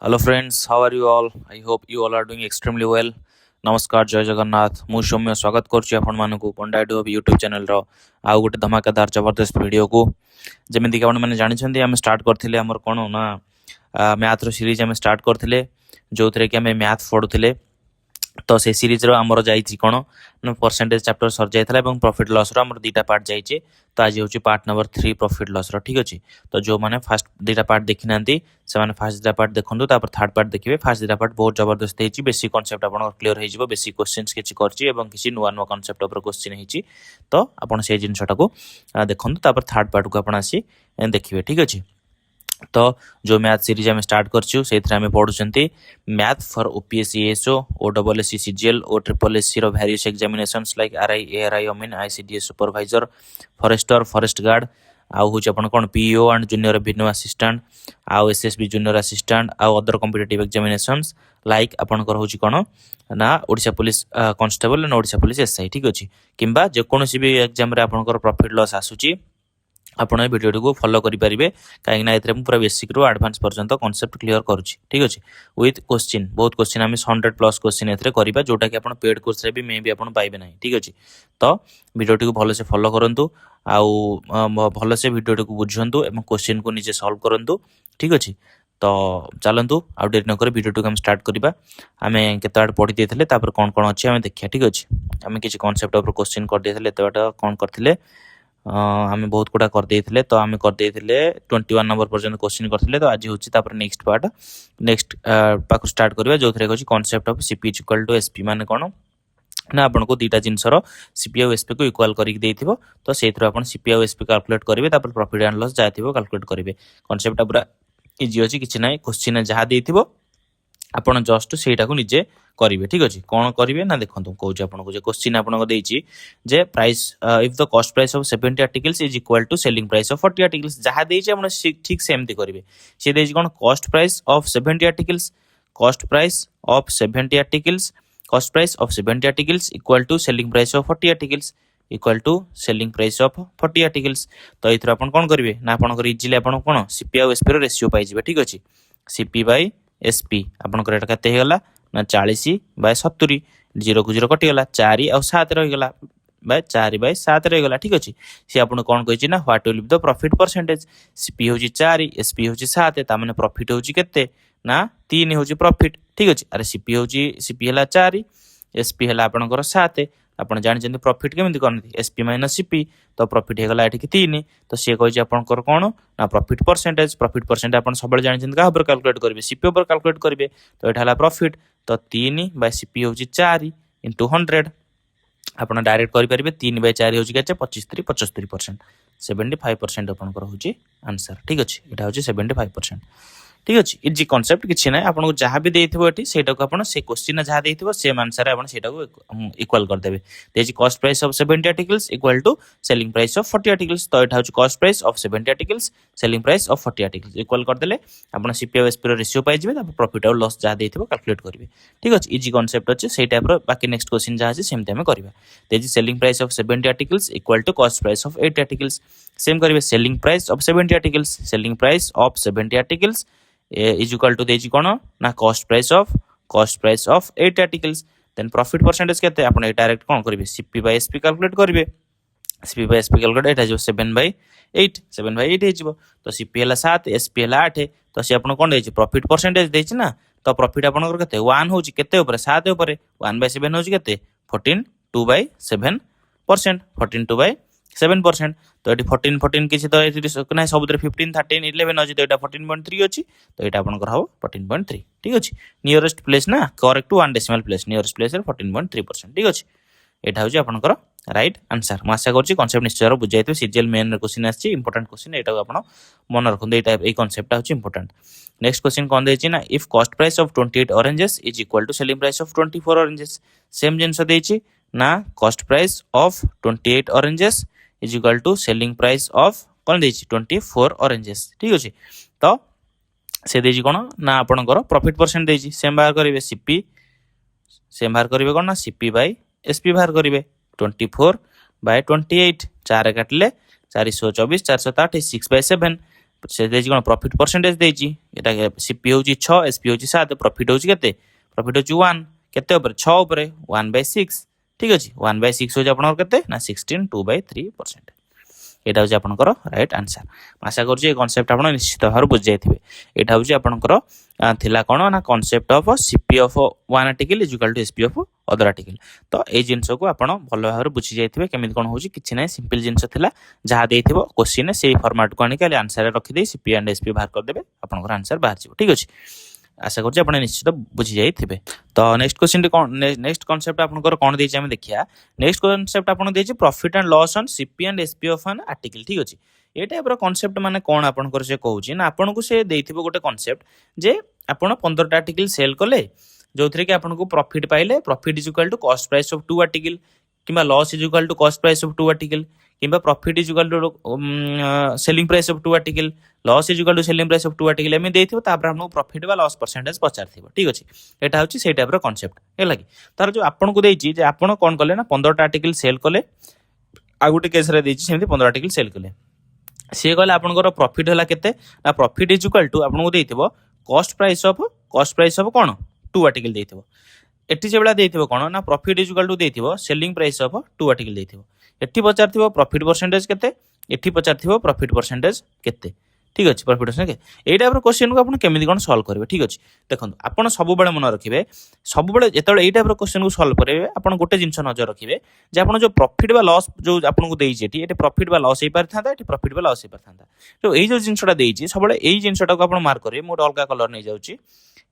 Hello friends, how are you all? I hope you all are doing extremely well. नमस्कार जय जगन्नाथ मु सौम्य स्वागत करुच्ची आपण मानकु पंडा डूब यूट्यूब चैनल रो आउ गोटे धमाकेदार जबरदस्त वीडियो को जमीन कि आपने जानते आम स्टार्ट करथिले हमर कोन ना मैथ रो सीरीज आम स्टार्ट करथिले जो थरे कि आम मैथ पढुथिले तो से सीरीज रो हमर जाईची कोन ना परसेंटेज चैप्टर सर जायथला एवं प्रॉफिट लॉस रो हमर दीटा पार्ट जाईचे तो आज होची पार्ट नंबर 3 प्रॉफिट लॉस रो ठीक अछि तो जो माने फर्स्ट दीटा पार्ट देखि नांती से माने फर्स्ट दीटा पार्ट देखंतु तापर थर्ड पार्ट देखिबे फर्स्ट दीटा पार्ट बहुत जबरदस्त हेची बेसिक कांसेप्ट आपन क्लियर हे जिवो बेसिक क्वेश्चंस किछि करछि एवं किछि नुवा नुवा कांसेप्ट ऊपर क्वेश्चन हेची तो आपन से जिंसटा को देखंतु तापर थर्ड पार्ट को आपन आसी देखिबे ठीक अछि तो जो मैथ सीरीज आम स्टार्ट करछु सेथरे आम पढुचंती मैथ फॉर ओपीएससी एसओ ओडब्ल्यूएससी सीजीएल ओ ट्रिपल एससी रो various examinations like RI ARI ओमिन ICDS supervisor forester forest guard आउ होच अपन कोन PO and junior revenue assistant आउ एसएसबी जूनियर असिस्टेंट आउ अदर कॉम्पिटिटिव एग्जामिनेशंस लाइक अपन कर होच कोन ना Odisha police constable and Odisha police SI ठीक अछि किबा जे कोनोसी भी एग्जाम रे अपन कर प्रॉफिट लॉस आसुची आपण वीडियो को फॉलो करि परिबे काहे ना एथरे पूरा बेसिक रो एडवांस पर्यंत कांसेप्ट क्लियर करूची ठीक अछि विथ क्वेश्चन बहुत क्वेश्चन हम 100 प्लस क्वेश्चन एथरे करिबा जोटा कि आपण पेड कोर्स रे भी मे भी आपण पाइबे नाही ठीक अछि तो वीडियो को भलो से फॉलो करंतु आउ भलो से वीडियो को बुझंतु एवं क्वेश्चन को नीचे सॉल्व करंतु ठीक अछि तो चलंतु आउ देर न कर वीडियो को हम स्टार्ट करिबा हमें केताड पढि देथिले तापर कोन कोन अछि हमें देखिया ठीक अछि हमें किछ कांसेप्ट ऊपर क्वेश्चन कर देथिले तेटा कोन करथिले आम बहुत गुड़ा कर देथिले तो आम कर देथिले 21 नंबर पर्यंत क्वेश्चन करथिले तो आज होची तापर नेक्स्ट पार्ट नेक्स्ट पाक स्टार्ट करबा जो थरे होची concept of CP equal to SP माने कोन ना आपन को दीटा जिंसर सीपी और एसपी को इक्वल करिक देथिबो तो सेथरो आपन सीपी और एसपी कैलकुलेट करिवे तापर प्रॉफिट एंड लॉस जायथिबो कैलकुलेट करिवे कांसेप्ट पूरा इजी अछि किछि नै क्वेश्चन जहा देथिबो आपण जस्ट सेटा को निजे करिवे ठीक अछि कोन करिवे ना देखंतु कहूची आपण को जे क्वेश्चन आपण को देछि जे price if the cost price of 70 articles is equal to selling price of 40 articles जहा देछि आपण ठीक सेमती करिवे से देछि कोन cost price of 70 articles cost price of 70 articles cost price of 70 articles equal to selling price of 40 articles equal to selling price of 40 articles तो इथरा आपण कोन करिवे ना आपण को इजीली आपण कोन सीपी और एसपी रो रेशियो पाइ जिवे ठीक अछि सीपी बाय एसपी आपन को रेट कते हेगला ना 40 बाय 70 0 को 0 कटि गला 4 और 7 रहि गला बाय 4 बाय 7 रहि गला ठीक अछि से आपन कोन कहि छि ना what will be the profit percentage CP होछि 4 एसपी होछि 7 ता माने प्रॉफिट होछि केते ना 3 होछि प्रॉफिट ठीक अछि अरे सीपी हला 4 एसपी हला आपन को 7 आपण जानि जंदी प्रॉफिट केमिति करनती एसपी माइनस सीपी तो प्रॉफिट हेगला एठी 3 तो से कहि जे आपण कर कोन ना प्रॉफिट परसेंट आपण सबले जानि जंदी का ऊपर कैलकुलेट करबे सीपी ऊपर कैलकुलेट करबे तो एठा हला प्रॉफिट तो 3 बाय सीपी होची 4 into 100 आपण डायरेक्ट करि परिबे 3 बाय 4 होची केचे 25 75% 75% आपण कर होची आंसर ठीक अछि एठा होची 75% ठीक अछि इजी कांसेप्ट किछि नै आपन को जहां भी देथिबो एठी सेटा को आपन से क्वेश्चन जहां देथिबो सेम आंसर आपन सेटा को इक्वल कर देबे देछि cost price of 70 articles equal to selling price of 40 articles तो एठा होची cost price of 70 articles selling price of 40 articles equal कर देले आपन सीपी और एसपी रो रेशियो पाइ जिवे तापर प्रॉफिट और लॉस जहां देथिबो कैलकुलेट करिवे ठीक अछि इजी कांसेप्ट अछि सेही टाइप रो बाकी नेक्स्ट क्वेश्चन जहां अछि सेम टाइम करबा देछि selling price of 70 articles equal to cost price of 80 articles same करिवे selling price of 70 articles selling price of 70 articles is equal to देछि कोन ना cost price of 8 articles then profit percentage केते आपण ए direct कोन करिवे सीपी बाय एसपी कैलकुलेट करिवे सीपी बाय एसपी कैलकुलेट एटा जो 7/8 हे जिवो तो सीपी हला 7 एसपी हला 8 तो से आपण कोन देछि प्रॉफिट परसेंटेज देछि ना तो प्रॉफिट आपण केते 1 होछि केते ऊपर 7 ऊपर 1/7 होछि केते 14 2/7% 14 2/7% तो एटी 14 किछि तो एटी नै सबुद्र 15 13 11 अछि तो एटा 14.3 अछि तो एटा आपन कर हबो 14.3 ठीक अछि नियरेस्ट प्लेस ना correct to one decimal place nearest place 14.3% ठीक अछि एटा होछि आपन कर राइट आंसर म आशा करछि कांसेप्ट निश्चय बुझाइतो सीजीएल मेन क्वेश्चन आछि इंपोर्टेंट क्वेश्चन एटा आपन मन रखुन एटा ए कांसेप्ट होछि इंपोर्टेंट नेक्स्ट क्वेश्चन कोन देछि ना if cost price of 28 oranges is equal to selling price of 24 oranges same जिंस देछि ना cost price of 28 oranges is equal to selling price of कोन देछि 24 ऑरेंजेस ठीक अछि तो से देछि कोन ना आपनकर प्रॉफिट परसेंट देछि सेम बाहर करिवे सीपी सेम बाहर करिवे कोन ना सीपी बाय एसपी बाहर करिवे 24/28 4 काटले 424 428 6/7 से देछि कोन प्रॉफिट परसेंटेज देछि एटा सीपी होछि 6 एसपी होछि 7 प्रॉफिट होछि केते प्रॉफिट होछि 1 केते ऊपर 6 ऊपर 1/6 ठीक अछि 1/6 होछि आपनकर केते ना 16 2/3%। एटा होछि आपनकर राइट आंसर। आशा करछि ए कांसेप्ट आपन निश्चित भार बुझ जायथिबे। एटा होछि आपनकर थिला कोन ना concept of CP of one article is equal to SP of other article. तो ए जिंस को आपन भलो भार बुझि जायथिबे केमिति कोन होछि किछि नै सिंपल जिंस थिला जहा देथिबो क्वेश्चन से फॉर्मेट को आनि के आंसर रखि दे सीपी एंड एसपी बाहर कर देबे आपनकर आंसर बाहर जिवो ठीक अछि। आशा करछि आपण निश्चित बुझि जायथिबे। तो नेक्स्ट क्वेश्चन कोन नेक्स्ट कांसेप्ट आपनकर कोन देछि हम देखिया। नेक्स्ट कांसेप्ट आपन देछि profit and loss on CP and SP of an article ठीक अछि। ए टाइप रो कांसेप्ट माने कोन आपनकर से कहूछि ना आपन को से देथिबो गोटे कांसेप्ट जे आपन 15 टा आर्टिकल सेल कले जोथरे कि आपन को प्रॉफिट पाइले profit is equal to cost price of 2 article किबा loss is equal to cost price of 2 article किबा profit is equal to selling price of 2 article loss is equal to selling price of 2 article एमे देथिबो तापर आपन profit बा loss percentage पचारथिबो ठीक अछि। एटा होछि सेई टाइप रो कांसेप्ट हेला कि तार जो आपन को देछि जे आपन कोन कले ना 15 टा आर्टिकल सेल कले आ गुटे केस रे देछि सेमति 15 आर्टिकल सेल कले से कहले आपनकर प्रॉफिट होला केते ना प्रॉफिट इज इक्वल टू आपन को देथिबो कॉस्ट प्राइस ऑफ कोन 2 आर्टिकल देथिबो एठी जेबला देथिबो कोन ना प्रॉफिट इज इक्वल टू देथिबो सेलिंग प्राइस ऑफ 2 आर्टिकल देथिबो एठी पचारथिबो प्रॉफिट परसेंटेज केते एठी पचारथिबो प्रॉफिट परसेंटेज केते ठीक अछि। प्रॉफिट परसेंटेज ए टाइप रो क्वेश्चन को आपण केमिति कोन सॉल्व करबे ठीक अछि। देखंतु आपण सब बेले मन रखिबे सब बेले जेतले ए टाइप रो क्वेश्चन को सॉल्व करबे आपण गोटे जिंस नजर रखिबे जे आपण जो प्रॉफिट बा लॉस जो आपण को देई जेटी एटे प्रॉफिट बा लॉस हे परथांता एटे प्रॉफिट बा लॉस हे परथांता तो ए जो जिंसटा देई सब बेले ए जिंसटा को आपण मार्क करबे मोर अलगा कलर नै जाउची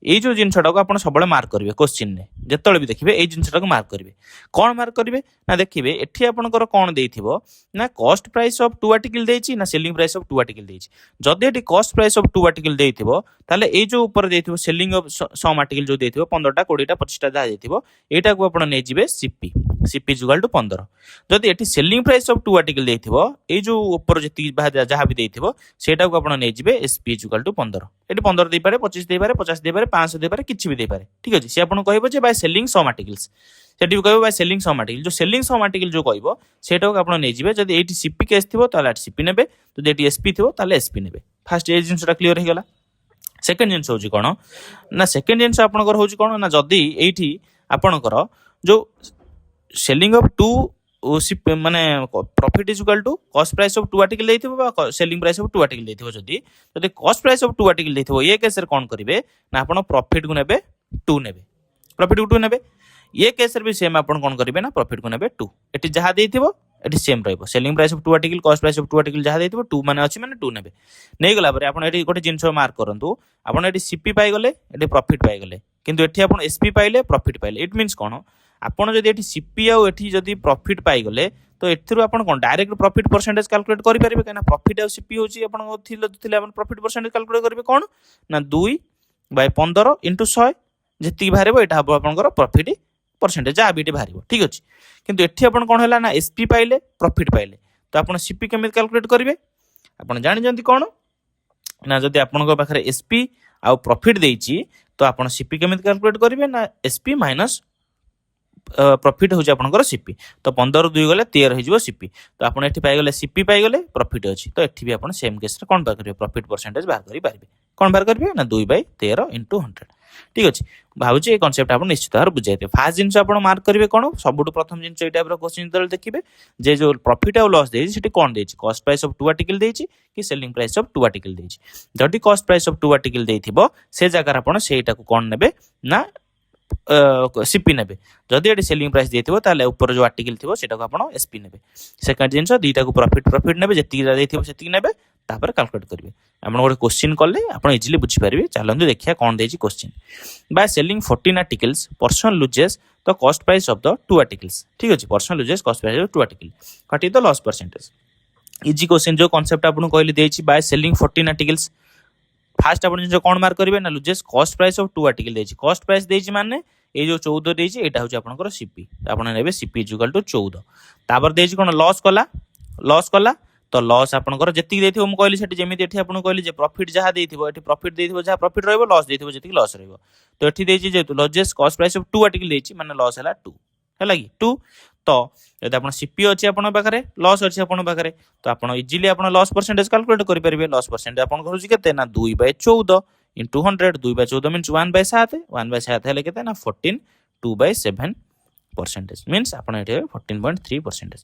এই যে জিনিসটা আপন সবলে মার্ক করবে কোশ্চিন নে যেতলে বি দেখিবে এই জিনিসটা মার্ক করবে কোন মার্ক করবে না দেখিবে এটি আপনকৰ কোন দেইथिबो না কস্ট প্রাইস অফ 2 আর্টিকল দেইছি না সেলিং প্রাইস অফ 2 আর্টিকল দেইছি যদি এটি কস্ট প্রাইস অফ 2 আর্টিকল দেইथिबो তাহলে এই যে উপরে দেইथिबो সেলিং অফ সম আর্টিকল যে দেইथिबो 15টা 20টা 25টা যা দেইथिबो এইটা কো আপন নেই জিবে সিপি সিপি ইকুয়াল টু 15 যদি এটি সেলিং প্রাইস অফ 2 আর্টিকল দেইथिबो এই যে উপরে যেতি যাহা বি দেইथिबो সেটা কো আপন নেই জিবে এসপি ইকুয়াল টু 15 এটি 15 দেই পারে 25 দেই পারে 50 দেই পারে 500 দেই পারে किछि भी दे पारे ठीक अछि। से आपण कहबो जे बाय सेलिंग सम आर्टिकल्स सेठी भी कहबो बाय सेलिंग सम आर्टिकल जो सेलिंग सम आर्टिकल जो कहबो सेटा को आपण नै जिवे जदी एटी सीपी केस थिबो ताले सीपी नेबे जदी एटी एसपी थिबो ताले एसपी नेबे फर्स्ट ए जिंसटा क्लियर हे गेला। सेकंड जिंस होजी कोन ना सेकंड जिंस आपनकर होजी कोन ना जदी एठी आपनकर जो सेलिंग ऑफ 2 माने profit is equal to cost price of 2 article देथिबो बा सेलिंग प्राइस ऑफ 2 आर्टिकल देथिबो जदी कॉस्ट प्राइस ऑफ 2 आर्टिकल देथिबो ये केस रे कोन करिवे ना आपण प्रॉफिट को नेबे 2 नेबे प्रॉफिट को 2 नेबे ये केस रे भी सेम आपण कोन करिवे ना प्रॉफिट को नेबे 2 एटी जहा देथिबो एटी सेम रहइबो selling price of 2 article cost price of 2 article जहा देथिबो 2 माने अछि माने 2 नेबे नै गला परे आपण एटी गोटे जिंस मार्क करंतु आपण एटी सीपी पाई गले एटी प्रॉफिट पाई गले किंतु एटी आपण एसपी पाइले प्रॉफिट पाइले इट मींस कोन आपण जदी एटी सीपी आ एटी जदी प्रॉफिट पाई गले तो एथिरु आपण कोन डायरेक्ट प्रॉफिट परसेंटेज कैलकुलेट करि परिबे केना प्रॉफिट आ सीपी होची आपण थिले आपण प्रॉफिट परसेंटेज कैलकुलेट करबे कोन ना 2/15 * 100 जेति बाहरबो एटा हबो आपनकर प्रॉफिट परसेंटेज आ बीटी बाहरबो ठीक अछि। किंतु एठी आपण कोन हैला ना एसपी पाइले प्रॉफिट पाइले तो आपण सीपी केमे कैलकुलेट करिवे आपण जानि जंती कोन ना जदी आपनकर पाखरे एसपी आ प्रॉफिट देइची तो आपण सीपी केमे कैलकुलेट करिवे ना एसपी माइनस प्रॉफिट हो आपनकर सीपी तो 15 2 गले 13 हो जिवो सीपी तो आपण एठी पाई गले सीपी पाई गले प्रॉफिट अछि तो एठी भी आपण सेम केस रे कोन बार करिवे प्रॉफिट परसेंटेज बाहर करि पारिबे कोन बार करिवे ना 2/13 * 100 ठीक अछि। भाबुची ए कांसेप्ट आपण निश्चित भार बुझाइते फास्ट जिंस आपण मार्क करिवे कोन सबुटु प्रथम जिंस ए टाइप रो क्वेश्चन दल देखिबे जे जो प्रॉफिट आ लॉस देछि सेठी कोन देछि कॉस्ट प्राइस ऑफ 2 आर्टिकल देछि कि सेलिंग प्राइस ऑफ 2 आर्टिकल देछि जदी कॉस्ट प्राइस ऑफ 2 आर्टिकल देथिबो से जगह आपण सेटा को कोन नेबे ना सीपी नेबे जदी एटी सेलिंग प्राइस देथिबो ताले ऊपर जो आर्टिकल थिबो सेटा को आपण एसपी नेबे सेकंड जिंस दीटा को प्रॉफिट नेबे जेति देथिबो सेति नेबे तापर कैलकुलेट करिवे आपण गोटे क्वेश्चन करले आपण इजीली बुझी पारिबे चलंदु देखिया कोन देछि question by selling 14 articles person loses the cost price of the 2 articles ठीक अछि person loses cost price of 2 article what is the loss percentage easy question जो कांसेप्ट आपण कहली देछि बाय सेलिंग 14 आर्टिकल्स फास्ट आपण जो कोन मार्क करिवे ना loses cost price of 2 article देछि कॉस्ट प्राइस देछि माने ए जो 14 देछि एटा होछि आपनकर सीपी आपण नेबे सीपी इक्वल टू 14 तापर देछि कोन लॉस कला तो लॉस आपनकर जेति देथिबो हम कहली सेठी जेमिति एठी आपण कहली जे प्रॉफिट जहा देथिबो एठी प्रॉफिट देथिबो जहा प्रॉफिट रहइबो लॉस देथिबो जेति लॉस रहइबो तो एठी देछि जे loses cost price of 2 article देछि माने लॉस हला 2 हला कि 2 तो जब आप सीपी अच्छी आप पाखे लॉस अच्छी आप पाखे तो आप इजिली आप लॉस परसेंटेज कैलकुलेट करेंगे लॉस परसेंटेज आप के ना 2/14 इंटू 100 2/14 मीन्स 1/7 1/7 हेल्ले के 14 2/7% मीन्स आप 14.3%।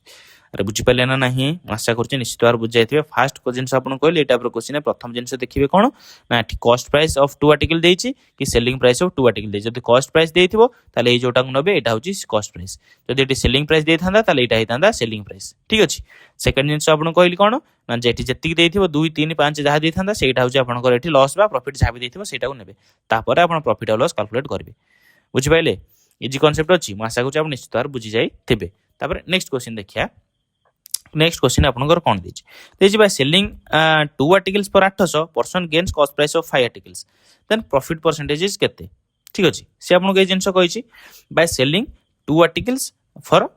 अरे बुझीपारे ना नहीं आशा कर निश्चित भाव बुझाई फास्ट जिन आपको कहली टाइप क्वेश्चन प्रथम जिन देखिए कौन ना कस्ट प्राइस ऑफ 2 आर्टिकल देछि कि सेलिंग प्राइस ऑफ 2 आर्टिकल देछि। जदि कस्ट प्राइस देथिबो ताले ए जोटा नबे एटा होछि कस्ट प्राइस, जदि एटी सेलिंग प्राइस देई थांदा ताले एटा हेतांदा सेलिंग प्राइस। ठीक अछि। सेकंड जिन आपको कहली कौन ना जेटी जति देथिबो 2 3 5 जहा देई थांदा सेटा होछि आपनकर एटी लॉस बा प्रॉफिट जहा भी देथिबो सेटा को नेबे तापर आपन प्रॉफिट और लॉस कैलकुलेट करिवे। बुझी पाइले इजी कांसेप्ट अछि म आशा करू आप निश्चित भाव बुझी जाई थिबे। तापर नेक्स्ट क्वेश्चन देखिया। नेक्स्ट क्वेश्चन आपनकर कोन देछि देछि by selling 2 articles for 800 person gains cost price of 5 articles then profit percentage is केते। ठीक अछि से आपन के जिंस कहिछि by selling 2 articles for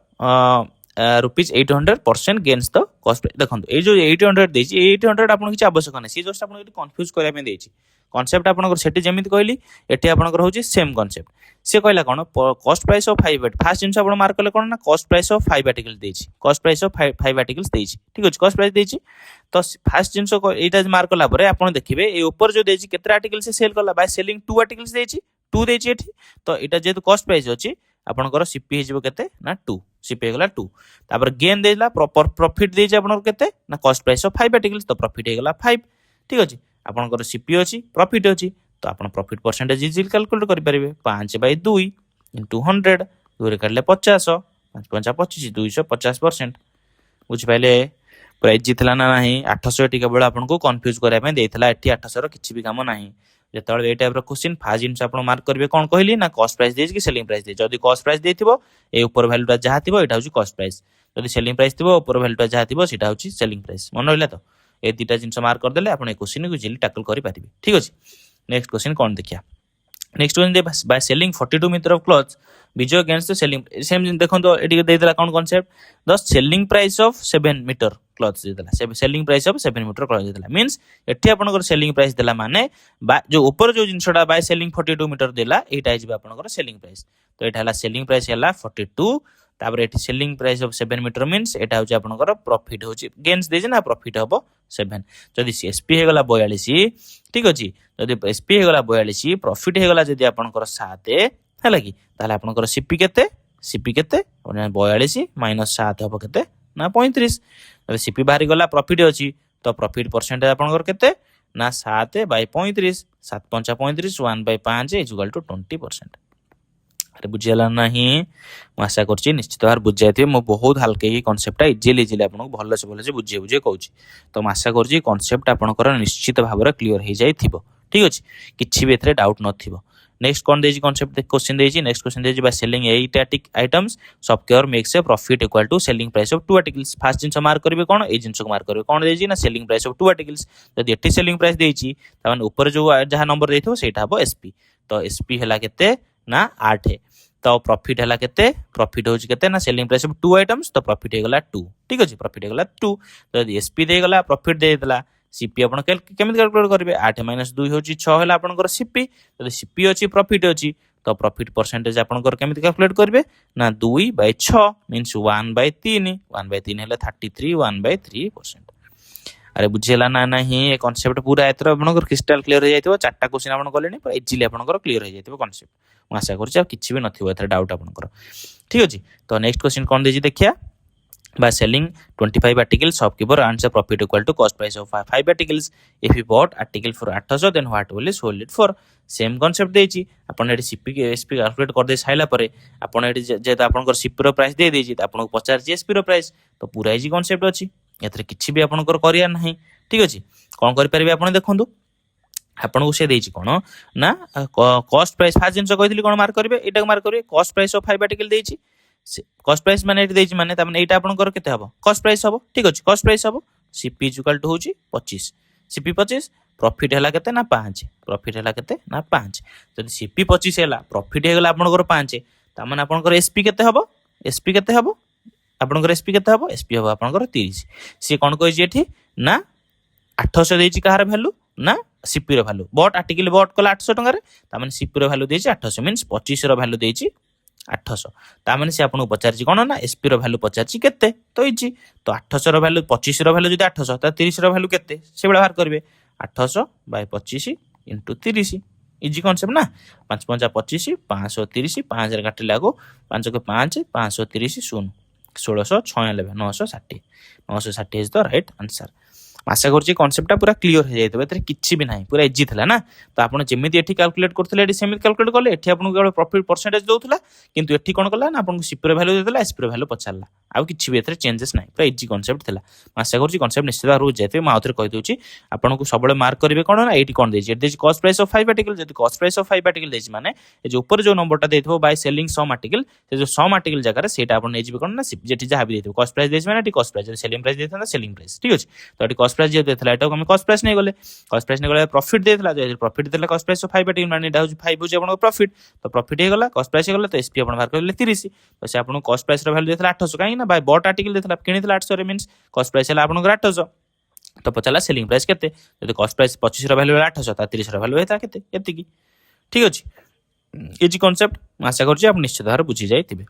rupees 800 person gains the cost price. देखो ए जो 800 देछि 800 आपन किछ आवश्यक नै सी जस्ट आपन कंफ्यूज करिया में देछि कॉन्सेप्ट आपन सेठी जेमिति कहली एठी आपन होछि सेम कॉन्सेप्ट। से कहला कोन कॉस्ट प्राइस ऑफ 5 फास्ट जिंस आपन मार्क कले कोन ना कॉस्ट प्राइस ऑफ 5 आर्टिकल देछि कॉस्ट प्राइस ऑफ 5 आर्टिकल्स देछि। ठीक अछि कॉस्ट प्राइस देछि तो फास्ट जिंस एटा मार्क कला परे आपन देखिबे ए ऊपर जो देछि केते आर्टिकल से सेल कला बाय सेलिंग 2 आर्टिकल्स देछि 2 देछि एठी तो एटा जेतु कॉस्ट प्राइस अछि आपनकर सीपी हे जिवो केते ना 2 सीपी हे गला 2 तापर गेन देला प्रॉफिट देछि आपनकर केते ना कॉस्ट प्राइस ऑफ 5 आर्टिकल्स तो प्रॉफिट हे गला 5। ठीक अछि आपनकर सीपी अछि प्रॉफिट अछि तो आपन प्रॉफिट परसेंटेज इजिली कैलकुलेट करि परिबे 5/2 इंटू 100 2 रे काटले 50 5 25 250%। बुझ पाइले पूरा इजी थिला ना नहीं 800 एटी केवल आपनको कंफ्यूज करिया पे देइथिला एठी 800 रो किछि भी काम नाही। जेतबे ए टाइप रो क्वेश्चन फास्ट जिंस आपन मार्क करबे कोन कहली ना कॉस्ट प्राइस देछि कि सेलिंग प्राइस देछि। जदि कॉस्ट प्राइस देथिबो ए ऊपर वैल्यूटा जहा थिबो एटा होछि कॉस्ट प्राइस, जदि सेलिंग प्राइस थिबो ऊपर वैल्यूटा जहा थिबो सेटा होछि सेलिंग प्राइस। मन रहिला तो ए दुटा जिंस मार्क कर देले आपन ए क्वेश्चन को इजिली टैकल करि पारिबे। ठीक अछि नेक्स्ट क्वेश्चन कोन देखिया। नेक्स्ट क्वेश्चन दे by selling 42 metre of cloths Vijay against the selling same देखो तो एटी दे देला कोन concept the selling price of 7 metre cloths दे देला selling price of 7 metre cloth दे देला मींस एठी आपनकर सेलिंग प्राइस देला माने जो ऊपर जो जिंसडा बाय सेलिंग 42 मीटर देला एटा इज आपनकर सेलिंग प्राइस तो एटा हला सेलिंग प्राइस हला 42 तापर एठी selling price of 7 metre means एटा होची आपनकर प्रॉफिट होची गेन्स देजे ना प्रॉफिट हबो 7 जदि एसपी हे गला 42 ठीक अछि जदि एसपी हे गला 42 प्रॉफिट हे गला जदि आपनकर 7 हैला कि ताले आपनकर सीपी केते 42 माइनस 7 हबो केते ना 35 जदि सीपी बाहरी गला प्रॉफिट अछि तो प्रॉफिट परसेंटेज आपनकर केते ना 7/35 7 5 35 1/5 इज इक्वल टू 20%। अरे बुझियाला नहीं मु आशा करछि निश्चित भाव बुझाइथिबे मु बहुत हल्के ही कांसेप्ट इजिली आपन भलो से बुझे कहूछि तो मु आशा करछि कांसेप्ट आपनकर निश्चित भाव क्लियर हो जाइथिबो। ठीक अछि किछि भी एथरे डाउट नथिबो। नेक्स्ट कोन देछि कांसेप्ट क्वेश्चन देछि नेक्स्ट क्वेश्चन देछि बाय सेलिंग 8 आइटम्स सबकेयर makes a profit equal to selling price of 2 articles. First जिंस मार्क करबे कोन ए जिंस को मार्क करबे कोन देछि ना सेलिंग प्राइस ऑफ 2 आर्टिकल्स जदि एटी सेलिंग प्राइस देछि तमन ऊपर जो जहा नंबर देथिबो सेटा हबो एसपी तो एसपी हला केते ना 8 तो प्रॉफिट हला केते प्रॉफिट होछि केते ना सेलिंग प्राइस ऑफ 2 आइटम्स तो प्रॉफिट हे गला 2। ठीक अछि प्रॉफिट हे गला 2 तो यदि एसपी दे गला प्रॉफिट दे देला सीपी आपण केमिति कैलकुलेट करबे 8 - 2 होछि 6 हला आपनकर सीपी जदि सीपी अछि प्रॉफिट अछि तो प्रॉफिट परसेंटेज आपनकर केमिति कैलकुलेट करबे ना 2/6 मींस 1/3 1/3 हला 33 1/3%। अरे बुझेला ना नहीं ये कांसेप्ट पूरा एतर आपनकर क्रिस्टल क्लियर हो जाइथिबो चारटा क्वेश्चन आपन कलेनी पर इजीली आपनकर क्लियर हो जाइथिबो कांसेप्ट म आशा करछि किछि भी नथिबो एतर डाउट आपनकर। ठीक अछि तो नेक्स्ट क्वेश्चन कोन देछि देखिया by selling 25 articles shopkeeper earns a profit equal to cost price of 5 articles if he bought article for 800 then what will he sold it for। Same concept देछि आपण एटी सीपी के एसपी कैलकुलेट कर दे साइला परे आपण एटी जेत आपनकर सीपी रो प्राइस दे देछि त आपण को 50 जीएसपी रो प्राइस तो पूरा इजी कांसेप्ट अछि एतरे किछि भी आपनकर करिया नाही। ठीक अछि कोन करि परबे आपण देखंतु आपण को से देछि कोन ना कॉस्ट प्राइस फास्ट जिंस कहितली कोन मार्क करबे एटा मार्क करबे कॉस्ट प्राइस ऑफ 5 आर्टिकल देछि कॉस्ट प्राइस माने एटी देछि माने तमने एटा आपनकर केते हबो कॉस्ट प्राइस हबो। ठीक अछि कॉस्ट प्राइस हबो सीपी इक्वल टू होछि 25 सीपी 25 प्रॉफिट हला केते ना 5 प्रॉफिट हला केते ना 5 जदि सीपी 25 हला प्रॉफिट हे गला आपनकर 5 त माने आपनकर एसपी केते हबो एसपी केते हबो आपनकर एसपी केते हबो एसपी हबो आपनकर 30 से कोन कहि एठी ना 800 देछि कहार वैल्यू ना सीपी रो वैल्यू बट आर्टिकल बट कला 800 टंका रे त माने सीपी रो वैल्यू देछि 800 मींस 25 रो वैल्यू देछि 800 ताମାନେ से आपको पचारि कोन ना एसपी रो वैल्यू पचारि केते तो इजी तो 800 रो वैल्यू 25 रो वैल्यू जदि 800 ता 30 रो वैल्यू केते से बेला बाहर करबे 800 बाय 25 इंटू 30 इजी कॉन्सेप्ट ना 5 5 25 530 5 रे काटिले आगो 5 को 5 530 0 1696 960 960 इज द राइट आंसर आशा करूँ कॉन्सेप्ट पूरा क्लियर हो जाए एथरे किछि भी नाही पूरा इजी थिला ना तो आपण जेमिति एठी कैलकुलेट करथिले एठी सेमिति कैलकुलेट करले एठी आपण केवल प्रॉफिट परसेंटेज दोथला किंतु एठी कोन करला ना आपण सीपी रो वैल्यू देथला एसपी रो वैल्यू पछारला आ किछि भी एथरे चेंजेस नाही पूरा इजी कॉन्सेप्ट थिला आशा करूँ कॉन्सेप्ट निश्चित हो जाए मैं आउथरे कहि दोछि आपण को सबले मार्क करिवे कोन ना एठी कोन देछि एठी कॉस्ट प्राइस ऑफ 5 आर्टिकल जदि कॉस्ट प्राइस ऑफ 5 आर्टिकल देछि माने ए जो ऊपर जो नंबरटा देथबो बाय सेलिंग सम आर्टिकल से जो सम आर्टिकल जगह रे सेटा आपण नै जिवे कोन ना जेठी जहा भी देथबो कॉस्ट प्राइस देछि माने एठी कॉस्ट प्राइस सेलिंग प्राइस देथना सेलिंग प्राइस ठीक अछि तो एठी कॉस्ट प्राइस जे देथला एटा हम कॉस्ट प्राइस नहीं गले कॉस्ट प्राइस नहीं गले प्रॉफिट देथला जे प्रॉफिट देला कॉस्ट प्राइस ऑफ 5 आर्टिकल माने एटा हो 5 हो आपण प्रॉफिट तो प्रॉफिट हे गला कॉस्ट प्राइस हे गला तो एसपी आपण बाहर करले 30 तो से आपण कॉस्ट प्राइस रो वैल्यू देथला 800 काई ना बाय बॉट आर्टिकल देथला किनिथला 800 रे मींस कॉस्ट प्राइस हला आपण 800 तो पचला सेलिंग प्राइस केते जदि कॉस्ट प्राइस 25 रो वैल्यू 800 ता 30 रो वैल्यू हेता केते एति की ठीक अछि इजी कांसेप्ट आशा करछि आप निश्चित भार बुझी जाइतिबे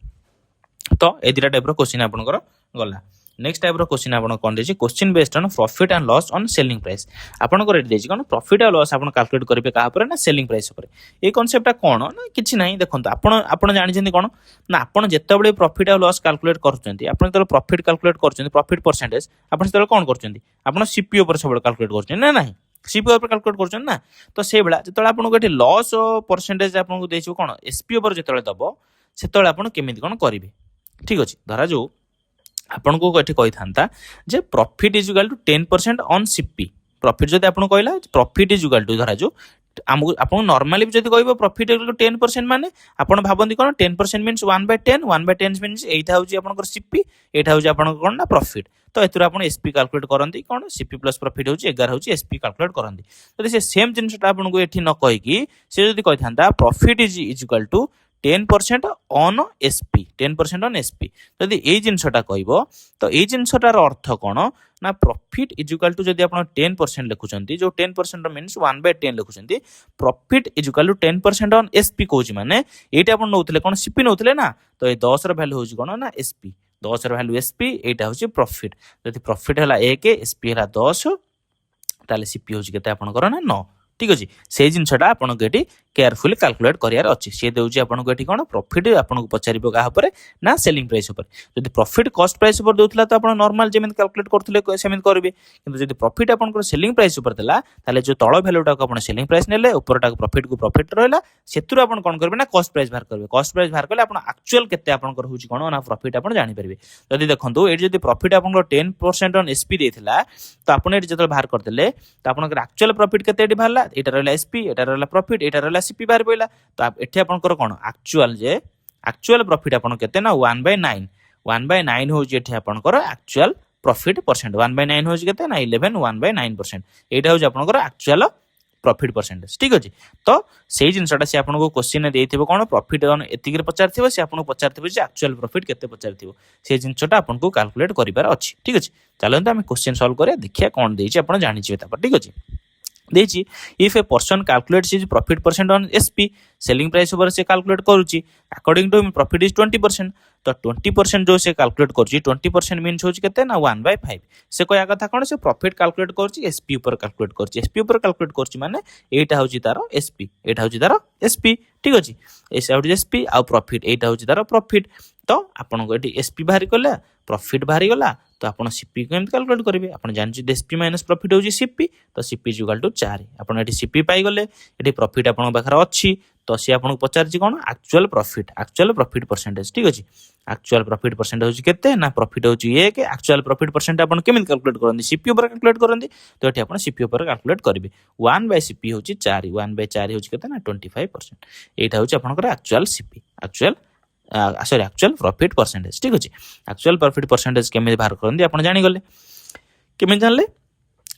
तो ए दिरा टाइप रो क्वेश्चन आपनकर गला नेक्स्ट टाइप रो क्वेश्चन आपन कोन देछि question based on profit and loss on selling price आपनकर एट देछि कोन प्रॉफिट और लॉस आपन कैलकुलेट करबे का ऊपर ना सेलिंग प्राइस ऊपर ए कांसेप्टटा कोन ना किछि नाही देखंतो आपन जानि जंदी कोन ना आपन जेतेबेले प्रॉफिट और लॉस कैलकुलेट करचंती आपन तो प्रॉफिट कैलकुलेट करचंती प्रॉफिट परसेंटेज आपन सेते कोन करचंती आपन सीपी ऊपर सब कैलकुलेट करचंती ना नाही सीपी ऊपर कैलकुलेट करचंती ना तो से बेला जेतेबेले आपन को एठी लॉस परसेंटेज आपन को देछि कोन एसपी ऊपर जेतेबेले दबो सेतेबेले आपन केमिति कोन करिवे ठीक अछि धरा जो आपन को एठी कहि थांता जे profit is equal to 10% on CP profit जदि आपन कहला प्रॉफिट इज इक्वल टू धरा जो आपन नॉर्मली जदि कहबो प्रॉफिट इज इक्वल टू 10% माने आपन भाबंती कोन 10% मींस 1/10 1/10 मींस एटा होची आपन सीपी एटा होची आपन कोन ना प्रॉफिट तो एतुर आपन एसपी कैलकुलेट करंती कोन सीपी प्लस प्रॉफिट होची 11 होची एसपी कैलकुलेट करंती जदि से सेम जिंसटा आपन को एठी न कहि की से जदि कहि थांता profit is equal to 10% on SP 10% on SP जदि ए जिनसटा कहबो तो ए जिनसटार अर्थ कोन ना प्रॉफिट इज इक्वल टू जदि आपण 10% लिखुचंती जो 10% मींस 1/10 लिखुचंती profit is equal to 10% on SP कोची माने एटा आपण नउतले कोन सीपी नउतले ना तो ए 10 र वैल्यू होची कोन ना एसपी 10 र वैल्यू एसपी एटा होची प्रॉफिट जदि प्रॉफिट हला 1 एसपी हला 10 ताले सीपी होची केते आपण कर ना 9 ठीक अछि से जिनसटा आपण को एटी केयरफुली कैलकुलेट करियार अछि से देउची आपण को एटी कोन प्रॉफिट आपण को पचारिबो का ऊपर ना सेलिंग प्राइस ऊपर जदि प्रॉफिट कॉस्ट प्राइस ऊपर दोथला तो आपण नॉर्मल जेमेन कैलकुलेट करथले सेमेन करबे किंतु जदि प्रॉफिट आपण को सेलिंग प्राइस ऊपर देला ताले जो तळ वैल्यूटा को आपण सेलिंग प्राइस नेले ऊपरटा को प्रॉफिट रहला सेतुर आपण कोन करबे ना कॉस्ट प्राइस बाहर करबे कॉस्ट प्राइस बाहर करले आपण एक्चुअल केते आपण कर होची कोन ना प्रॉफिट आपण जानि परबे जदि देखंतु एटी जदि प्रॉफिट आपण को 10% ऑन एसपी देथिला तो आपण एटी जतल बाहर करदेले तो आपण को एक्चुअल प्रॉफिट केते एटी बाहरला एटा रहला एसपी एटा रहला प्रॉफिट एटा रहला सीपी बाहर पइला तो एठी आपनकर कोन एक्चुअल प्रॉफिट आपन केते ना 1/9 1/9 हो जे एठी आपनकर एक्चुअल प्रॉफिट परसेंट 1/9 हो जे केते ना 11 1/9% एटा हो जे आपनकर एक्चुअल प्रॉफिट परसेंटेज ठीक अछि तो सेही जिनसटा से आपन को क्वेश्चन देइथिबो कोन प्रॉफिट ऑन एतिक पचारथिबो से आपन को पचारथिबो जे एक्चुअल प्रॉफिट केते पचारथिबो से जिनसटा आपन को कैलकुलेट करिबार अछि ठीक अछि चलंत हम क्वेश्चन सॉल्व करे देखिया कोन देइछि आपन जानि छिबे तापर ठीक अछि देछि if a person calculates his profit percent on SP selling price ऊपर से कैलकुलेट करूची अकॉर्डिंग टू प्रॉफिट इज 20% तो 20% जो से कैलकुलेट करूची 20% मींस होची केते ना 1/5 से कोया कथा कोन से प्रॉफिट कैलकुलेट करूची एसपी ऊपर कैलकुलेट करूची एसपी ऊपर कैलकुलेट करूची माने एटा होची तारो एसपी एटा होची तारो एसपी ठीक अछि एसा होची एसपी आ प्रॉफिट एटा होची तारो प्रॉफिट तो आपन को एटी एसपी बाहरी करला प्रॉफिट बाहरी गला तो आपण सीपी केम कैलकुलेट करिवे आपण जानछि एसपी माइनस प्रॉफिट होची सीपी तो सीपी इज इक्वल टू 4 आपण एटी सीपी पाई गले एटी प्रॉफिट आपण बाखर अछि तो सी आपण पचारछि कोन एक्चुअल प्रॉफिट परसेंटेज ठीक अछि एक्चुअल प्रॉफिट परसेंट होची केते ना प्रॉफिट होची 1 एक्चुअल प्रॉफिट परसेंट आपण केम कैलकुलेट करंदी सीपी ऊपर कैलकुलेट करंदी तो एटी आपण सीपी ऊपर कैलकुलेट करिवे 1/सीपी होची 4 1/4 होची केते ना 25% एटा होची आपनकर actual CP actual profit percentage ठीक अछि एक्चुअल प्रॉफिट परसेंटेज केमे बाहर करंदी आपण जानि गले केमे जानले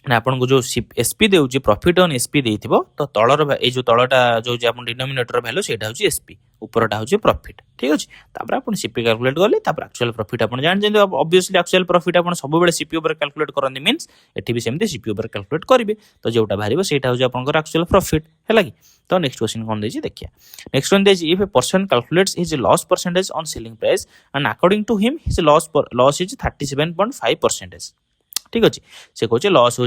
ଆପଣଙ୍କୁ जो एसपी देउची प्रॉफिट ऑन एसपी देइथिबो तो तळर ए जो तळटा जो जे आपण डिनोमिनेटर वैल्यू सेटा होची एसपी ऊपरटा होची प्रॉफिट ठीक अछि तापर आपण सीपी कैलकुलेट करले तापर एक्चुअल प्रॉफिट आपण जान जेंदे ऑब्वियसली एक्चुअल प्रॉफिट आपण सब बेले सीपी ऊपर कैलकुलेट करंदी मींस एठी भी सेमते सीपी ऊपर कैलकुलेट करिवे तो जेउटा भारिबो सेटा होची आपनकर एक्चुअल प्रॉफिट हैला कि तो नेक्स्ट क्वेश्चन कोन देछि देखिया नेक्स्ट वन देछि if a person calculates his loss percentage on selling price and according to him his loss is 37.5% ठीक अच्छे से कहे लॉस हो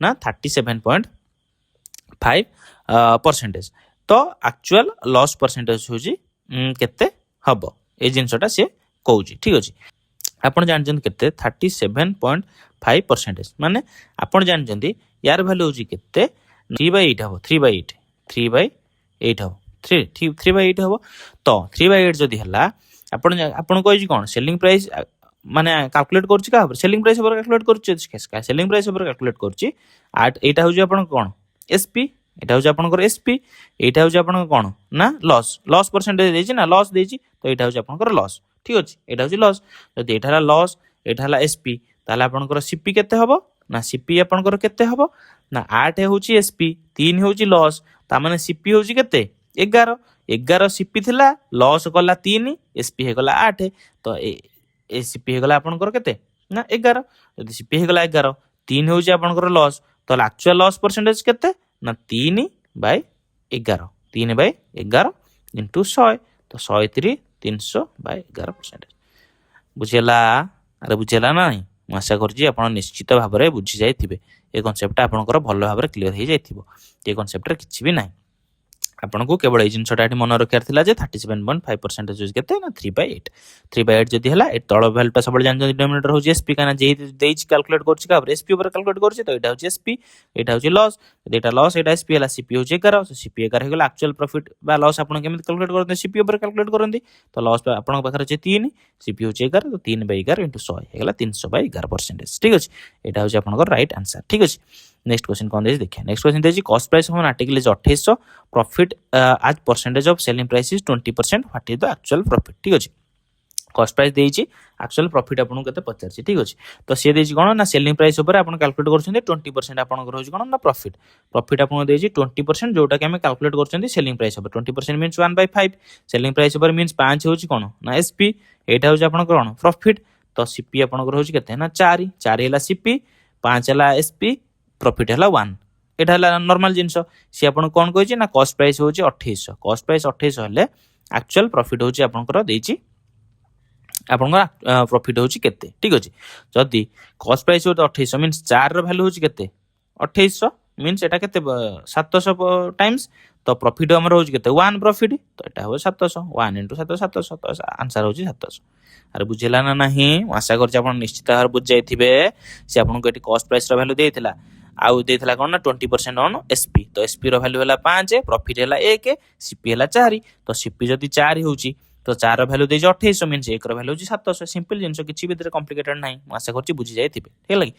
ना 37.5% तो एक्चुअल लॉस परसेंटेज हूँ केते हम ये जिनसटा सी कौन ठीक अच्छे आपड़ जानते के 37.5% माने आपड़ जानते यार भैल्यू हूँ के 3/8 हम 3/8 हम 3/8 हम तो 3/8 जदि है आपन कही कौन सेलिंग प्राइस माने कैलकुलेट करछि का सेलिंग प्राइस ऊपर कैलकुलेट करछि सेलिंग प्राइस ऊपर कैलकुलेट करछि एटा होजी आपन कोन एसपी एटा होजी आपनकर एसपी एटा होजी आपन कोन ना लॉस परसेंटेज देछि ना लॉस देछि तो एटा होजी आपनकर लॉस ठीक अछि एटा होजी लॉस जदि एटा लॉस एटा हला एसपी ताले आपनकर सीपी केते हबो ना सीपी आपनकर केते हबो ना 8 होची एसपी 3 होची लॉस ता माने सीपी होची केते 11 सीपी थिला लॉस कला 3 एसपी हे गला 8 तो ए सीपी हेगला आपनकर केते ना 11 यदि सीपी हेगला 11 3 होउची आपनकर लॉस तो एक्चुअल लॉस परसेंटेज केते ना 3/11 3/11 इनटू 100 तो 100 300/11% बुझेला अरे बुझेला नाही ମୁଁ ଆଶା କରୁଛି ଆପଣ ନିଶ୍ଚିତ ଭାବରେ ବୁଝି ଯାଇଥିବେ ଏ କନସେପ୍ଟଟା ଆପଣଙ୍କର ଭଲ ଭାବରେ କ୍ଲିୟର ହେଇଯାଇଥିବ ଏ କନସେପ୍ଟରେ କିଛି ବି ନାହିଁ आपको केवल ये जिनटा ये मन रखार था 37.5% यूज के 3/8 जदि है तल भैल्यूटा सब जान डिनोमिनेटर हूँ एसपी कहीं कैलकुलेट कर एसपी कैलकुलेट कर तो यहाँ हूँ एसपी यहाँ हूँ लॉस यहाँ लॉस यहाँ एसपी है सीपी हूँ 11 सीपी 11 होगा एक्चुअल प्रॉफिट लॉस आप कैलकुलेट करते सीपी कैलकुलेट करते तो लॉस आप अच्छे 3 सीपी हूँ 11 तो 3/11 इंटू 100 होगा 300/11% ठीक अच्छे यहाँ हूँ आप राइट आंसर ठीक अच्छे नेक्स्ट क्वेश्चन कौन देखिए देखिए नेक्स्ट क्वेश्चन देखिए cost price of an article is 2800 profit as percentage of selling price is 20% what is the actual profit ठीक अच्छे कॉस्ट प्राइस देइछि एक्चुअल प्रॉफिट आपन केते पचारछि ठीक अछि तो से देइछि कोन ना सेलिंग प्राइस ऊपर आपन कैलकुलेट करछन्ते 20% आपन रहउछि कोन ना प्रॉफिट आपन देइछि 20% जोटा कि हम कैलकुलेट करछन्ते सेलिंग प्राइस ऊपर 20% मींस 1/5 सेलिंग प्राइस ऊपर मींस 5 होछि कोन ना एसपी एटा होछि आपन कोन प्रॉफिट तो सीपी आपन रहउछि केते ना 4 हैला सीपी 5 हैला एसपी प्रॉफिट हैला 1 एटा हैला नॉर्मल जिंस सी आपन कोन कहिछि ना कॉस्ट प्राइस होछि 2800 कॉस्ट प्राइस 2800 हले एक्चुअल प्रॉफिट होछि आपन देइछि आपन प्रॉफिट होछि केते ठीक अछि जदी कॉस्ट प्राइस हो 2800 मींस 4 रो वैल्यू होछि केते 2800 मींस एटा केते 700 टाइम्स तो प्रॉफिट हमर होछि केते 1 प्रॉफिट तो एटा हो 700 1 * 700 तो आंसर होछि 700 अरे बुझिला ना नहीं आशा करछि आपन निश्चित भार बुझ जाइथिबे से आपन को एटी कॉस्ट प्राइस रो वैल्यू देइथिला आउ देइथिला कोन ना 20% ऑन एसपी तो एसपी रो वैल्यू हला 5 प्रॉफिट हला 1 सीपी हला 4 तो सीपी जदी 4 होछि तो 4 वैल्यू दे 2800 मींस 1 रो वैल्यू 700 सिंपल जिंस किछि भी कॉम्प्लिकेटेड नाही आशा करछि बुझि जाइथिबे ठीक लागि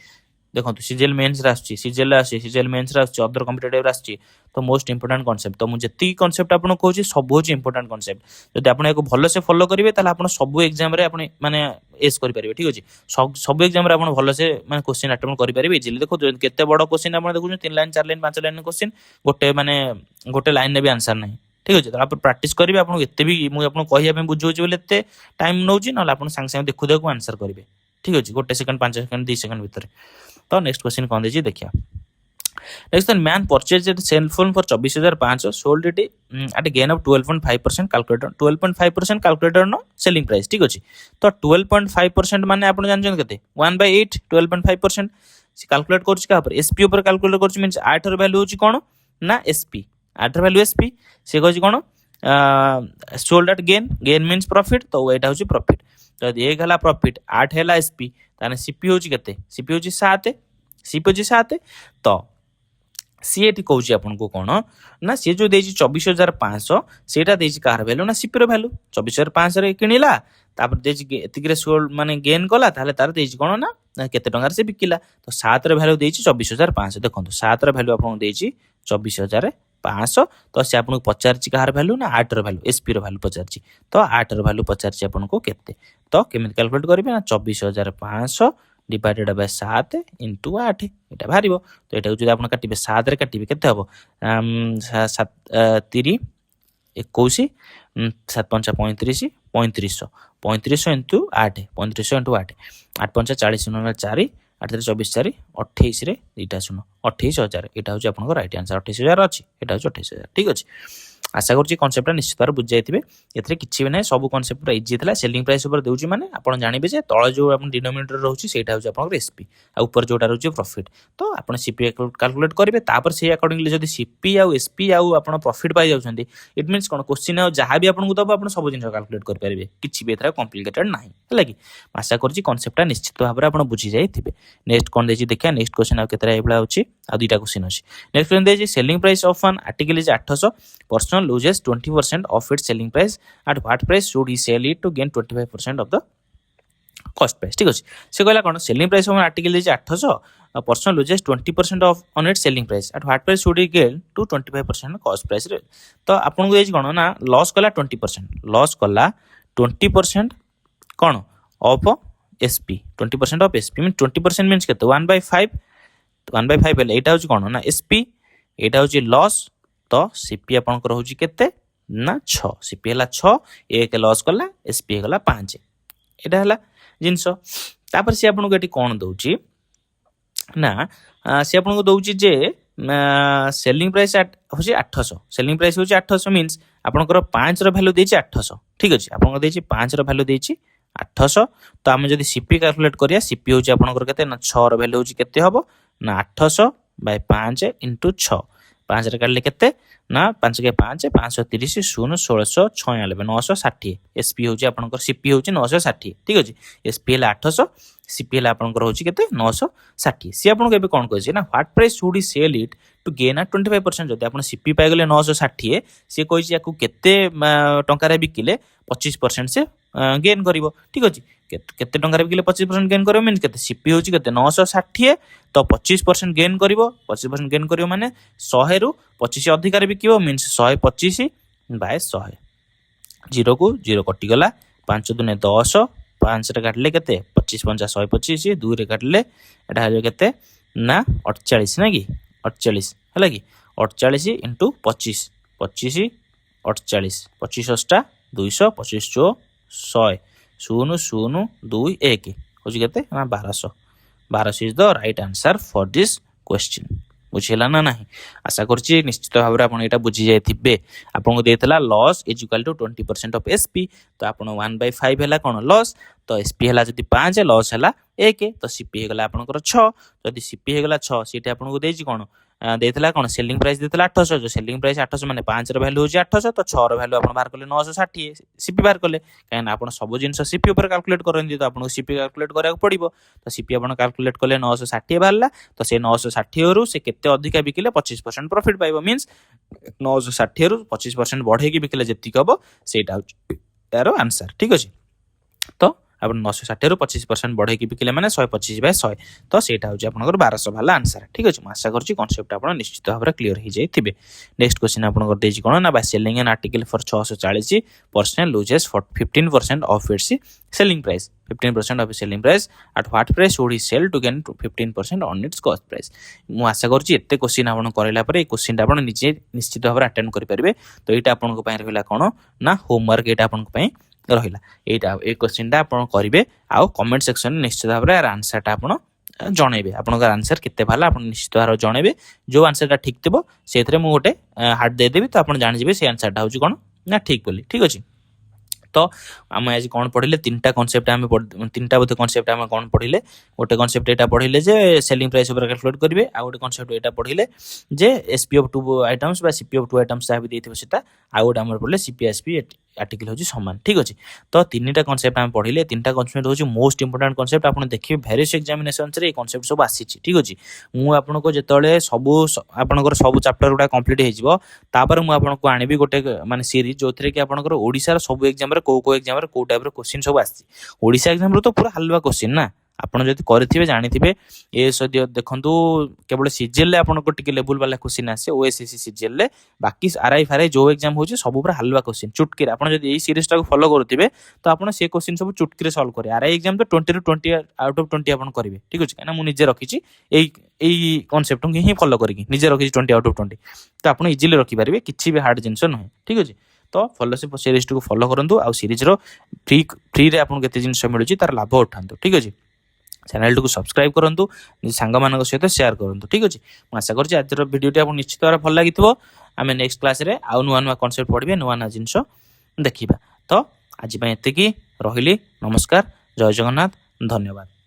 देखो सीजीएल मेंस रासची सीजीएल आसी सीजीएल मेंस रासची अदर कॉम्पिटिटिव रासची तो मोस्ट इंपोर्टेंट कांसेप्ट तो मुझे ती कांसेप्ट आपन कहूची सब होची इंपोर्टेंट कांसेप्ट जदि आपन एको भलो से फॉलो करिवे ताले आपन सब एग्जाम रे आपन माने एस करि परिबे ठीक अछि सब एग्जाम रे आपन भलो से माने क्वेश्चन अटेम्प्ट करि परिबे इजीली देखो केते बडो क्वेश्चन आपन देखु 3 लाइन 4 लाइन 5 लाइन क्वेश्चन गोटे लाइन ने भी आंसर नाही ठीक अछि तो आप प्रैक्टिस करिवे आपन एते भी मु आपन कहिया पे बुझौची बोले एते टाइम नौची न आपन संग संग देखु देखु आंसर करिवे ठीक अछि गोटे सेकंड 5 सेकंड 2 सेकंड भीतर तो नेक्स्ट क्वेश्चन कौन देछि देखिया next man purchase at cell phone for 24500 sold it at gain of 12.5% calculator 12.5% calculator नो सेलिंग प्राइस ठीक अछि तो 12.5% माने आपण जानजन केते 1/8 12.5% से कैलकुलेट करछि का पर एसपी ऊपर कैलकुलेट करछि मींस 8 र वैल्यू होछि कोन ना एसपी 8 र वैल्यू एसपी से कहछि कोन sold at gain means profit तो एटा होछि प्रॉफिट तो 1 हला प्रॉफिट 8 हला एसपी ताने सीपी होछि केते सीपी होछि 7 सीपी होछि 7 तो सी एटी कहूछि आपन को कोन ना से जो देछि 24500 सेटा देछि कार वैल्यू ना सीपी रो वैल्यू 24500 रे किनिला तापर देछि एतिकरे सोल्ड माने गेन कला ताले तार देछि कोन ना केते टंगार से बिकिला तो 7 रो वैल्यू देछि 24500 देखंतु 7 रो वैल्यू आपन देछि 24500 तो से आपन को पचारछि कार वैल्यू ना 8 रो वैल्यू एसपी रो वैल्यू पचारछि तो 8 रो वैल्यू पचारछि आपन को केते तो केमित कैलकुलेट करिवे ना 24500 डिवाइडेड बाय 7 इंटू 8 এটা বাহারিব। তো এটাকে যদি আপনি কাটিবে 7 রে কাটিবে কেতে হবো 3 21 7 5 35 3500 3500 इंटू 8 3500 इंटू 8 8 5 40 9 4 8 24 4 28 रे दुईटा शून 28,000 এটা হচ্ছে আপনার রাইট আনসার 28,000 আছে এটা হচ্ছে 28,000 ঠিক আছে। आशा करुँच कनसेप्टा निश्चित भाव बुझी जाइए एथे किसी भी ना सब कनसेप्ट पूरा इजी था सेलिंग प्राइस उपर देउची माने आपण जानिबे जे तळ जो आपण डिनोमिनेटर रहउची सेटा होची आपन एसपी आ ऊपर जोटा रहउची प्रॉफिट तो आपण सीपी कैलकुलेट करिवे तापर से अकॉर्डिंगली जदी सीपी आ एसपी आ आपण प्रॉफिट पाई जाउछंती इट मींस कोन क्वेश्चन आ जहां भी आपन को दबो आपण सब जिंस कैलकुलेट कर परिबे किछि भी एथरा कॉम्प्लिकेटेड नाही हला कि आशा करुँच कनसेप्टा निश्चित भाव आपण बुझी जाइथिबे। नेक्स्ट कोन देछि देखिया नेक्स्ट क्वेश्चन आ केतरा एबला होची आ दुईटा क्वेश्चन अछि। नेक्स्ट क्वेश्चन देछि selling price of an article is 800 person loses 20% of its selling price at what price should he sell it to gain 25% of the cost price ठीक अछि। से कहला कोन selling price of article is 800 person loses 20% of on its selling price at what price should he gain to 25% cost price रे तो आपन को as कोन ना लॉस कला 20% लॉस कला 20% cone of SP 20% of SP mean 20% means केते 1/5 1/5 हेले एटा होची कोन ना एसपी एटा होची लॉस तो सीपी आपनकर होची केते ना 6 सीपी हला 6 एक लॉस कला एसपी हला 5 एटा हला जिंसो तापर से आपन को एटी कोन दउची ना से आपन को दउची जे सेलिंग प्राइस होची 800 सेलिंग प्राइस होची 800 मींस आपनकर 5 रो वैल्यू देची 800 ठीक अछि आपन को देची 5 रो वैल्यू देची 800 तो हम जदी सीपी कैलकुलेट करिया सीपी होची आपनकर केते ना 6 रो वैल्यू होची केते हबो ना 800 बाय 5 इंटू 6 5 रे काटले केते ना 5 के 5 530 0 1696 960 एसपी होची आपनकर सीपी होची 960 ठीक अछि एसपी हला 800 सीपी हला आपनकर होची केते 960 सी आपन केबे कोन कहै छै ना what price should he sell it to gain आ 25% जदि आपन सीपी पाइ गेले 960 सी कहै छै याकू केते टंका रे बिकिले 25% से गेन करिवो ठीक अछि केते टंका रे बिकिले 25% गेन करिवो मींस केते सीपी होची केते 960 तो 25% गेन करिवो 25% गेन करिवो माने 100 रु 25 अधिक रे बिकिवो मींस 125 बाय 100 0 को 0 कटि गला 5 दुने 10 5 रे काटले केते 25 50 125 2 रे काटले एटा हो केते ना 48 ना कि 48 हला कि 48 * 25 25 48 25 अष्टा 200 25 चो 100 0 0 2 1 होची केते ना 1200 1200 is the right answer for this question बुझिला ना नहीं आशा करछि निश्चित भाव रे आपण एटा बुझी जायथिबे आपण को देतला loss is equal to 20% of SP तो आपण 1/5 हला कोन लॉस तो एसपी हला जदी 5 लॉस हला 1 तो सीपी हेगला आपनकर 6 जदी सीपी हेगला 6 सीटे आपण को देछि कोन देतला कोन सेलिंग प्राइस देतला 800 जो सेलिंग प्राइस 800 माने 5 रो वैल्यू होची 800 तो 6 रो वैल्यू आपण बाहर करले 960 सीपी बाहर करले काहे ना आपण सब जिंस सीपी ऊपर कैलकुलेट करंदी तो आपण सीपी कैलकुलेट करिया पड़िबो तो सीपी आपण कैलकुलेट करले 960 बाहरला तो से 960 रु से केते अधिका बिकिले 25% प्रॉफिट पाइबो मींस 960 रु 25% बढ़े की बिकिले जेतिक हबो सेटा तारो आंसर ठीक अछि तो आप 960 रु 25% बढ़े की बिकिले माने 125 बाय 100 तो सेटा होची आपनकर 1200 वाला आंसर ठीक अछि आशा करछि कांसेप्ट आपन निश्चित भाव रे क्लियर हि जाइथिबे। नेक्स्ट क्वेश्चन आपनकर देछि कोन ना by selling an article for 640% loses for 15% of its selling price 15% of selling price at what price should he sell to gain 15% on its cost price मु आशा करछि एते क्वेश्चन आपन करला परे ए क्वेश्चन आपन निजे निश्चित भाव रे अटेंड करि परिबे तो एटा आपन को पय रहला कोन ना होमवर्क एटा आपन को पय रहिला एटा ए क्वेश्चनटा आपण करिवे आ कमेंट सेक्शन निश्चित भाव रे आंसरटा आपण जणैबे आपनकर आंसर केते भाला आपण निश्चित भाव जणैबे जो आंसरटा ठीक थिबो सेथरे मु गोटे हार्ट दे देबी तो आपण जानि जिवे से आंसरटा होची कोन ना ठीक बोली ठीक अछि। तो आम आज कौन पढ़िले तीनटा कॉन्सेप्ट आम तीनटा बोधे कॉन्सेप्ट आम कौन पढ़िले गोटे कॉन्सेप्ट एटा पढ़िले जे सेलिंग प्राइस ऊपर कैलकुलेट करिवे आ गोटे concept Etah पढ़िले J SP of to items बा सीपी ऑफ टू आइटम्स जा भी देथिबो सेटा आ गोटे हमर पढ़ले सीपी एसपी आर्टिकल होची समान ठीक अछि। तो तीनटा कॉन्सेप्ट आम पढ़िले तीनटा कॉन्सेप्ट होची मोस्ट इंपोर्टेंट कॉन्सेप्ट आपण देखिबे वेरियस एग्जामिनेशंस रे कॉन्सेप्ट सब आसीची ठीक अछि। मु आपण को जेतले सब आपनकर सब चैप्टर गुडा कंप्लीट हे जिवो तापर मु आपण को आनिबी गोटे माने सीरीज जोथरे कि आपनकर ओडिसा रो सब एग्जाम रे को एग्जाम रे को टाइप रो क्वेश्चन सब आसी ओडिसा एग्जाम रो तो पूरा हलवा क्वेश्चन ना ଆପଣ ଯଦି କରିଥିବେ ଜାଣିଥିବେ ଏଏସ୍ ଦେଖନ୍ତୁ କେବଳ ସିଜିଏଲରେ ଆପଣଙ୍କ ଟିକେ ଲେବୁଲ ବାଲା କ୍ୱେଶ୍ଚିନ୍ ଆସେ ଓଏସଏସସି ସିଜିଏଲରେ, ବାକି ଆରଆଇ ଫାରଆଇ ଯୋଉ ଏକ୍ଜାମ ହଉଛି ସବୁ ପୁରା ହାଲୁଆ କ୍ୱେଶ୍ଚିନ୍ ଚୁଟକିରେ। ଆପଣ ଯଦି ଏଇ ସିରିଜଟାକୁ ଫଲୋ କରୁଥିବେ ତ ଆପଣ ସେ କ୍ୱେଶ୍ଚିନ୍ ସବୁ ଚୁଟକିରେ ସଲ୍ଭ କରିବେ। ଆରଆଇ ଏକ୍ଜାମ ତ 20 ରୁ 20 ଆଉଟ୍ ଅଫ୍ 20 ଆପଣ କରିବେ, ଠିକ ଅଛି, କାହିଁକିନା ମୁଁ ନିଜେ ରଖିଛି ଏଇ ଏଇ କନସେପ୍ଟକୁ ହିଁ ଫଲୋ କରିକି ନିଜେ ରଖିଛି 20 ଆଉଟ୍ ଅଫ୍ 20, ତ ଆପଣ ଇଜିଲି ରଖିପାରିବେ, କିଛି ବି ହାର୍ଡ ଜିନିଷ ନୁହେଁ, ଠିକ ଅଛି। ତ ଭଲସେ ସିରିଜଟିକୁ ଫଲୋ କରନ୍ତୁ ଆଉ ସିରିଜର ଫ୍ରିରେ ଆପଣଙ୍କୁ କେତେ ଜିନିଷ ମିଳୁଛି ତାର ଲାଭ ଉଠାନ୍ତୁ, ଠିକ ଅଛି। ଚ୍ୟାନେଲଟିକୁ ସବସ୍କ୍ରାଇବ କରନ୍ତୁ, ନିଜ ସାଙ୍ଗମାନଙ୍କ ସହିତ ସେୟାର କରନ୍ତୁ, ଠିକ ଅଛି। ମୁଁ ଆଶା କରୁଛି ଆଜିର ଭିଡ଼ିଓଟି ଆପଣଙ୍କୁ ନିଶ୍ଚିତ ଭାବରେ ଭଲ ଲାଗିଥିବ। ଆମେ ନେକ୍ସଟ କ୍ଲାସରେ ଆଉ ନୂଆ ନୂଆ କନସେପ୍ଟ ପଢ଼ିବେ, ନୂଆ ନୂଆ ଜିନିଷ ଦେଖିବା। ତ ଆଜି ପାଇଁ ଏତିକି, ରହିଲି, ନମସ୍କାର, ଜୟ ଜଗନ୍ନାଥ, ଧନ୍ୟବାଦ।